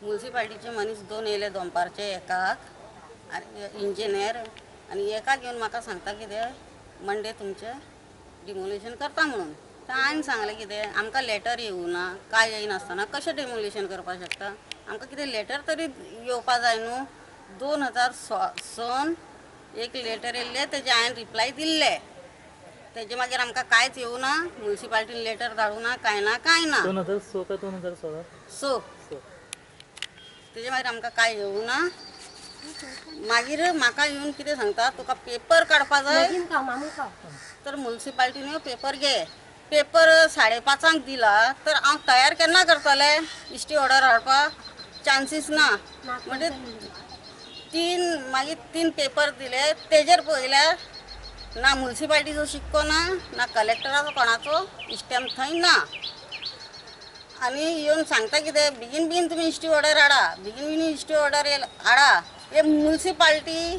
म्युन्सिपाल्टीचे मनीस दोन येयले दनपारचे एकाक आनी इंजिनियर आनी एकाक येवन म्हाका सांगता कितें मंडे तुमचें डिमोलिशन करता म्हणून. तर हांवें सांगलें कितें आमकां लेटर येवना काय येयनासतना कशें डिमोलिशन करपाक शकता. आमकां कितें लेटर तरी येवपा जाय न्हू. 2006 एक लेटर येयल्लें तेजे हांवें रिप्लाय दिल्ले. तेजे मागीर आमकां कांयच येवना. म्युन्सिपाल्टीन लेटर धाडूना कांय ना 2006 का 2016? सो तेजे मागीर आमकां कांय येवना. मागीर म्हाका येवन कितें सांगता तुका पेपर काडपा जाय तर म्युन्सिपाल्टीन पेपर घे. पेपर 5:30 दिला तर हांव तयार केन्ना करतलें इश्टी ऑर्डर हाडपाक चान्सीस ना. म्हणजे तीन पेपर दिले तेजेर पळयल्यार ना म्युन्सिपाल्टीचो शिक्को ना कलेक्टराचो कोणाचो स्टॅम्प थंय ना. आनी येवन सांगता कितें बेगीन तुमी इश्टी ऑर्डर हाडा बेगीन इश्टी ऑर्डर हाडा. हे म्युन्सिपाल्टी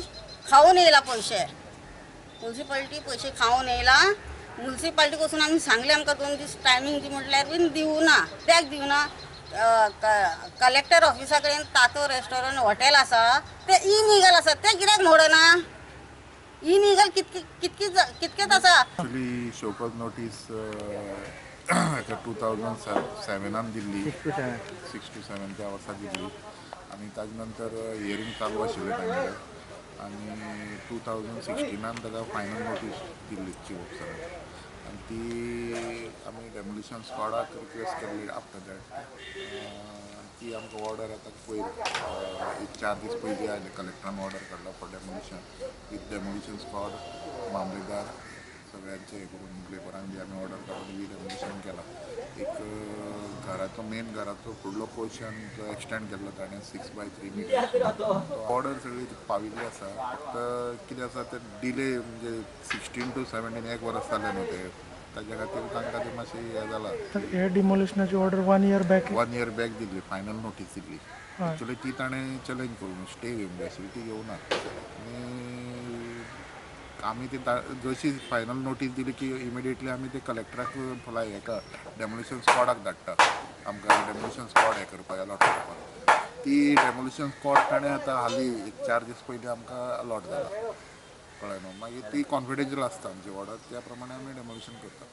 खावन येयला पयशे. म्युन्सिपाल्टी पयशे खावन येयला. म्युन्सिपाल्टी वचून आमी सांगलें आमकां 2 दीस टायमींग दी म्हटल्यार बीन दिवना. कित्याक दिवना कलेक्टर ऑफिसा कडेन तातो रेस्टॉरंट हॉटेल आसा ते इलिगल आसा ते कित्याक मोडना. इलिगल कितकेच आसा. Actually show cause notice 2007 Delhi 6 to 7 त्या वर्सा दिल्ली आनी ताजे नंतर हियरींग चालू आशिल्लें तांगेलें आनी 2016 ताका फायनल नोटीस दिल्ली चीफ ऑफिसरान आनी ती आमी डेमोलिशन स्क्वॉडाक रिक्वेस्ट केल्ली आफ्टर दॅट ती आमकां ऑर्डर आतां पयर 4 दीस पयलीं आयले कलेक्टरान ऑर्डर काडला for demolition with demolition squad मामलेदार सगळ्यांचे हे करून लेबरांक बी आमी ऑर्डर काडून बी डेमोलिशन केलां. एक घराचो मेन घराचो फुडलो पोर्शन जो एक्सटेंड केल्लो ताणें 6x3 मिटर ऑर्डर सगळी पाविल्ली आसा. फक्त कितें आसा ते डिले म्हणजे 16 to 17 एक वर्स जालें न्हू ते ताजे खातीर तांकां ते मातशें हें जालां. हे डिमोलिशनाची order 1 year back 1 year back दिल्ली फायनल नोटीस दिल्ली. एक्चुअली ती ताणें चॅलेंज करून स्टे घेवन फॅसिलिटी घेवना आनी आमी ती जशी फायनल नोटीस दिली की इमिडिएटली आमी ते कलेक्टराक फुलाय हेका डेमोलिशन स्क्वॉडाक धाडटा आमकां डेमोलिशन स्क्वॉड हें करपाक अलॉट करपाक. ती डेमोलिशन स्क्वॉड ताणें आतां हालीं 4 दीस पयलीं आमकां अलॉट जाला कळ्ळें न्हू. मागीर ती कॉन्फिडेन्शियल आसता आमची ऑर्डर त्या प्रमाणे आमी डेमोलिशन करता.